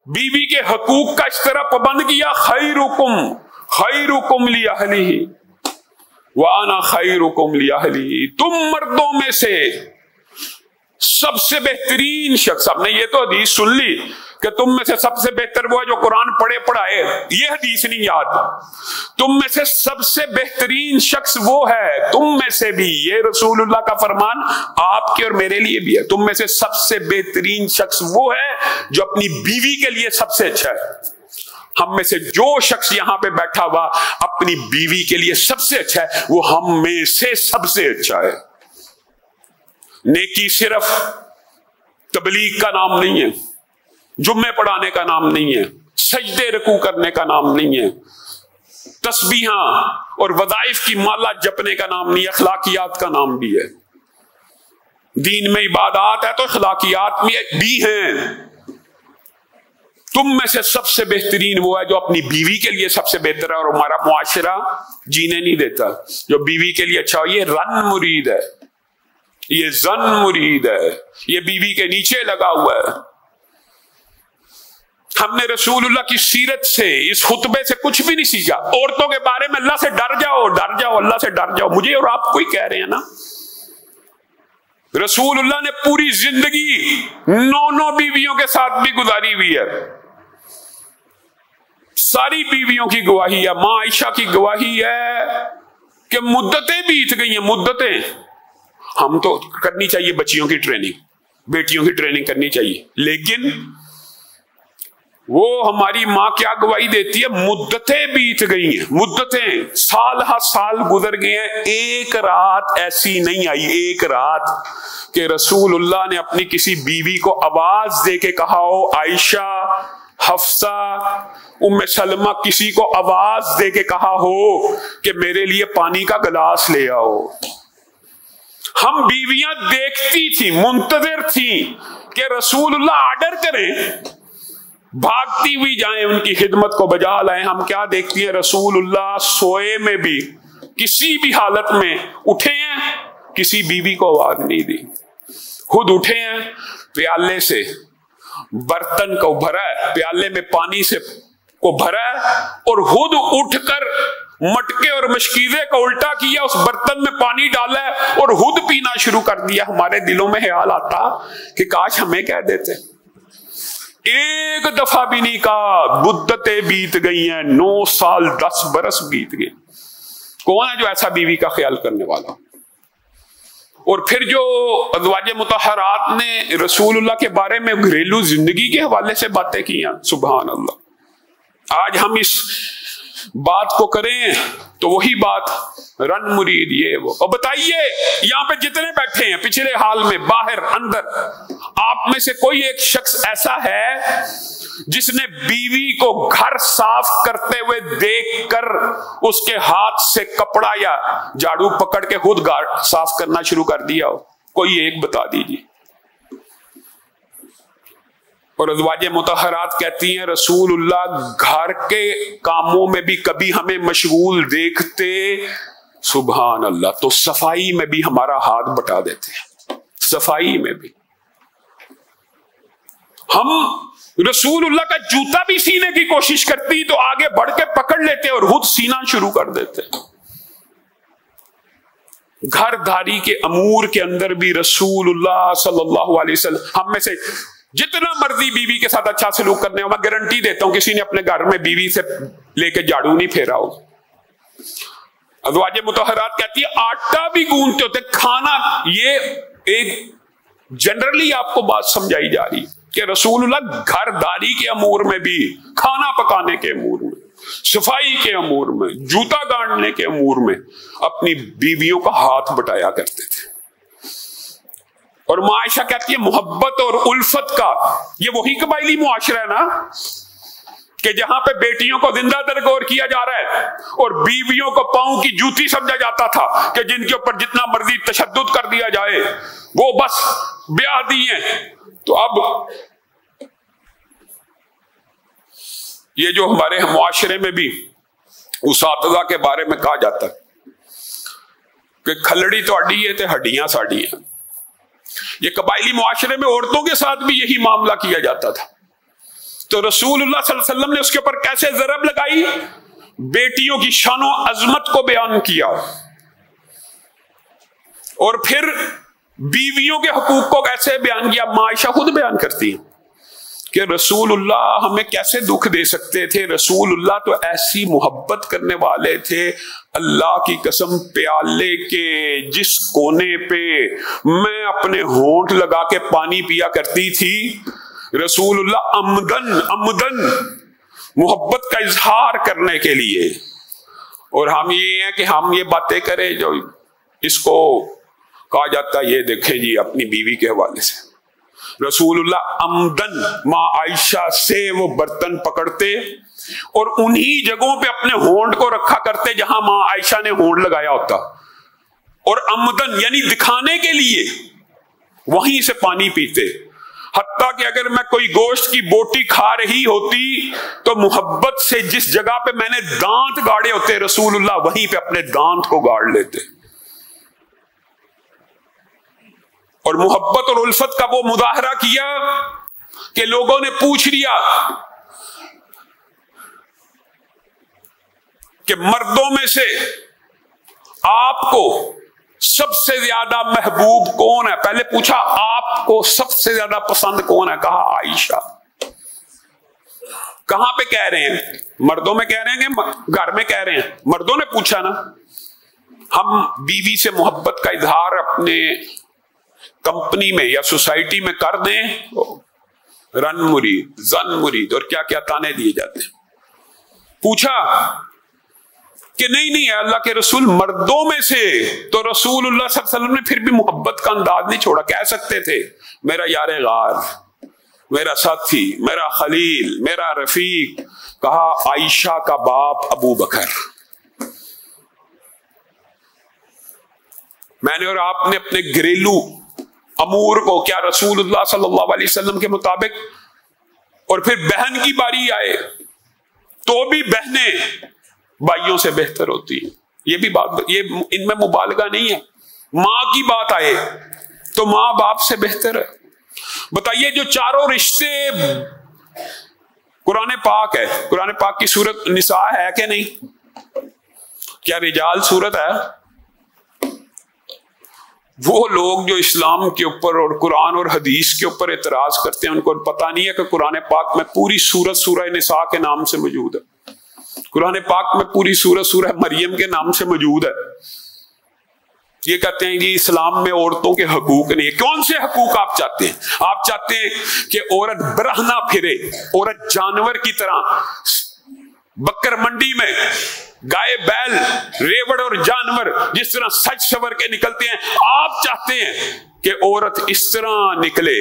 बीवी के हकूक का इस तरह पाबंद किया, खैरुकुम लिअहलिही व अना खैरुकुम लिअहली, तुम मर्दों में से सबसे बेहतरीन शख्स, आपने ये तो हदीस सुन ली कि तुम में से सबसे बेहतर वो है जो कुरान पढ़े पढ़ाए, ये हदीस नहीं याद, तुम में से सबसे बेहतरीन शख्स वो है, तुम में से भी, ये रसूलुल्लाह का फरमान आपके और मेरे लिए भी है, तुम में से सबसे बेहतरीन शख्स वो है जो अपनी बीवी के लिए सबसे अच्छा है। हम में से जो शख्स यहां पे बैठा हुआ अपनी बीवी के लिए सबसे अच्छा है, वो हम में से सबसे अच्छा है। नेकी सिर्फ तबलीग का नाम नहीं है, जुम्मे पढ़ाने का नाम नहीं है, सजदे रकू करने का नाम नहीं है, तस्बीहां और वज़ाइफ की माला जपने का नाम नहीं है, अखलाकियात का नाम भी है। दीन में इबादत है तो अखलाकियात में भी हैं। तुम में से सबसे बेहतरीन वो है जो अपनी बीवी के लिए सबसे बेहतर है, और हमारा मुआशरा जीने नहीं देता जो बीवी के लिए अच्छा हो। ये रन मुरीद है, ये जन मुरीद है, ये बीवी के नीचे लगा हुआ है। हमने रसूलुल्लाह की सीरत से, इस खुतबे से कुछ भी नहीं सीखा। औरतों के बारे में अल्लाह से डर जाओ, डर जाओ, अल्लाह से डर जाओ, मुझे और आपको ही कह रहे हैं ना। रसूलुल्लाह ने पूरी जिंदगी 9 बीवियों के साथ भी गुजारी हुई है, सारी बीवियों की गवाही है। मां आयशा की गवाही है कि मुद्दतें बीत गई हैं, मुद्दतें। हम तो करनी चाहिए बच्चियों की ट्रेनिंग, बेटियों की ट्रेनिंग करनी चाहिए, लेकिन वो हमारी मां क्या गवाही देती है, मुद्दतें बीत गई हैं, मुद्दतें, साल हा साल गुजर गए हैं, एक रात ऐसी नहीं आई, एक रात कि रसूलुल्लाह ने अपनी किसी बीवी को आवाज दे के कहा हो, आयशा, हफ्सा, उम्मे सलमा, किसी को आवाज दे के कहा हो कि मेरे लिए पानी का गिलास ले आओ। हम बीवियां देखती थी, मुंतजिर थी कि रसूलुल्लाह आर्डर करें, भागती हुई जाएं, उनकी खिदमत को बजा लाएं। हम क्या देखती हैं, रसूलुल्लाह सोए में भी किसी भी हालत में उठे हैं, किसी बीवी को आवाज नहीं दी, खुद उठे हैं, प्याले से बर्तन को भरा है, प्याले में पानी से को भरा है, और खुद उठकर मटके और मशकीजे को उल्टा किया, उस बर्तन में पानी डाला है और खुद पीना शुरू कर दिया। हमारे दिलों में ख्याल आता कि काश हमें कह देते, एक दफा भी नहीं कहा। मुद्दतें बीत गई हैं, 9 साल 10 बरस बीत गए। कौन है जो ऐसा बीवी का ख्याल करने वाला? और फिर जो अज़वाज मुतहरात ने रसूलुल्लाह के बारे में घरेलू जिंदगी के हवाले से बातें की हैं, सुभान अल्लाह। आज हम इस बात को करें तो वही बात रन मुरीद ये वो। और बताइए, यहां पे जितने बैठे हैं, पिछले हाल में, बाहर, अंदर, आप में से कोई एक शख्स ऐसा है जिसने बीवी को घर साफ करते हुए देखकर उसके हाथ से कपड़ा या झाड़ू पकड़ के खुद साफ करना शुरू कर दिया हो? कोई एक बता दीजिए। और अज़वाज मुतहरात कहती हैं रसूलुल्लाह घर के कामों में भी कभी हमें मशगूल देखते, सुभान अल्लाह, तो सफाई में भी हमारा हाथ बटा देते हैं, सफाई में भी। हम रसूलुल्लाह का जूता भी सीने की कोशिश करती तो आगे बढ़ के पकड़ लेते और खुद सीना शुरू कर देते। घरदारी के अमूर के अंदर भी रसूलुल्लाह सल्लल्लाहु अलैहि वसल्लम, हम में से जितना मर्जी बीवी के साथ अच्छा सलूक करने हो, मैं गारंटी देता हूं किसी ने अपने घर में बीवी से लेके झाड़ू नहीं फेरा हो। अज़वाज मुतहरात कहती है आटा भी गूंथते होते, खाना, ये एक जनरली आपको बात समझाई जा रही कि रसूलुल्लाह घरदारी के अमूर में भी, खाना पकाने के अमूर में, सफाई के अमूर में, जूता गाड़ने के अमूर में अपनी बीवियों का हाथ बटाया करते थे। और मां आयशा कहती है मोहब्बत और उल्फत का ये वही कबाइली मुआशरा है ना कि जहां पे बेटियों को जिंदा दरगोर किया जा रहा है और बीवियों को पांव की जूती समझा जाता था कि जिनके ऊपर जितना मर्जी तशद्दुद कर दिया जाए वो बस ब्याह दिए। तो अब ये जो हमारे मुआशरे में भी उसातज़ा के बारे में कहा जाता है कि खलड़ी तो अड्डी है तो हड्डियां साड़ी है, ये कबाइली मुआशरे में औरतों के साथ भी यही मामला किया जाता था تو رسول اللہ صلی اللہ علیہ وسلم نے اس کے اوپر کیسے ضرب لگائی؟ بیٹیوں کی شان و عظمت کو بیان کیا، اور پھر بیویوں کے حقوق کو کیسے بیان کیا؟ ماں عائشہ خود بیان کرتی ہیں کہ رسول اللہ ہمیں کیسے دکھ دے سکتے تھے، رسول اللہ تو ایسی محبت کرنے والے تھے، اللہ کی قسم پیالے کے جس کونے پہ میں اپنے ہونٹ لگا کے پانی پیا کرتی تھی، رسول اللہ عمدن محبت کا اظہار کرنے کے لیے، اور ہم یہ ہیں کہ ہم یہ باتیں کریں جو اس کو کہا جاتا ہے، یہ دیکھیں جی اپنی بیوی کے حوالے سے رسول اللہ عمدن ماں عائشہ سے وہ برتن پکڑتے اور انہی جگہوں پہ اپنے ہونٹ کو رکھا کرتے جہاں ماں عائشہ نے ہونٹ لگایا ہوتا، اور عمدن یعنی دکھانے کے لیے وہیں سے پانی پیتے، حتیٰ کہ اگر میں کوئی گوشت کی بوٹی کھا رہی ہوتی تو محبت سے جس جگہ پہ میں نے دانت گاڑے ہوتے رسول اللہ وہیں پہ اپنے دانت کو گاڑ لیتے، اور محبت اور الفت کا وہ مظاہرہ کیا کہ لوگوں نے پوچھ لیا کہ مردوں میں سے آپ کو سب سے زیادہ محبوب کون ہے؟ پہلے پوچھا آپ کو سب سے زیادہ پسند کون ہے؟ کہا عائشہ۔ کہاں پہ کہہ رہے ہیں؟ مردوں میں کہہ رہے ہیں کہ گھر میں کہہ رہے ہیں؟ مردوں نے پوچھا نا۔ ہم بیوی سے محبت کا اظہار اپنے کمپنی میں یا سوسائٹی میں کر دیں، رن مرید، زن مرید اور کیا کیا تانے دیے جاتے ہیں۔ پوچھا کہ نہیں ہے اللہ کے رسول مردوں میں سے، تو رسول اللہ صلی اللہ علیہ وسلم نے پھر بھی محبت کا انداز نہیں چھوڑا، کہہ سکتے تھے میرا یار غار، میرا ساتھی، میرا خلیل، میرا رفیق۔ کہا عائشہ کا باپ ابو بکر۔ میں نے اور آپ نے اپنے گھریلو امور کو کیا رسول اللہ صلی اللہ علیہ وسلم کے مطابق، اور پھر بہن کی باری آئے تو بھی بہنیں بھائیوں سے بہتر ہوتی ہیں، یہ بھی بات، یہ ان میں مبالغہ نہیں ہے۔ ماں کی بات آئے تو ماں باپ سے بہتر ہے۔ بتائیے جو چاروں رشتے قرآن پاک ہے، قرآن پاک کی سورت نساء ہے کہ نہیں؟ کیا رجال سورت ہے؟ وہ لوگ جو اسلام کے اوپر اور قرآن اور حدیث کے اوپر اعتراض کرتے ہیں ان کو پتہ نہیں ہے کہ قرآن پاک میں پوری سورت سورہ نساء کے نام سے موجود ہے، قرآن پاک میں پوری سورت سورہ مریم کے نام سے موجود ہے۔ یہ کہتے ہیں کہ اسلام میں عورتوں کے حقوق نہیں ہے۔ کون سے حقوق آپ چاہتے ہیں؟ آپ چاہتے ہیں کہ عورت برہنہ پھرے، عورت جانور کی طرح بکر منڈی میں گائے بیل ریوڑ اور جانور جس طرح سج سور کے نکلتے ہیں، آپ چاہتے ہیں کہ عورت اس طرح نکلے،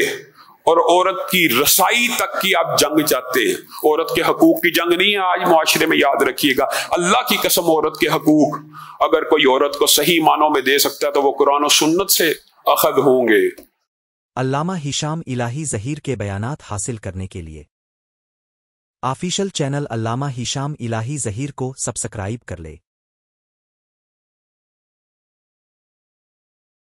اور عورت کی رسائی تک کی آپ جنگ چاہتے ہیں۔ عورت کے حقوق کی جنگ نہیں ہے آج معاشرے میں، یاد رکھیے گا۔ اللہ کی قسم عورت کے حقوق اگر کوئی عورت کو صحیح معنوں میں دے سکتا ہے تو وہ قرآن و سنت سے اخذ ہوں گے۔ علامہ ہشام الہی ظہیر کے بیانات حاصل کرنے کے لیے آفیشل چینل علامہ ہشام الہی ظہیر کو سبسکرائب کر لے۔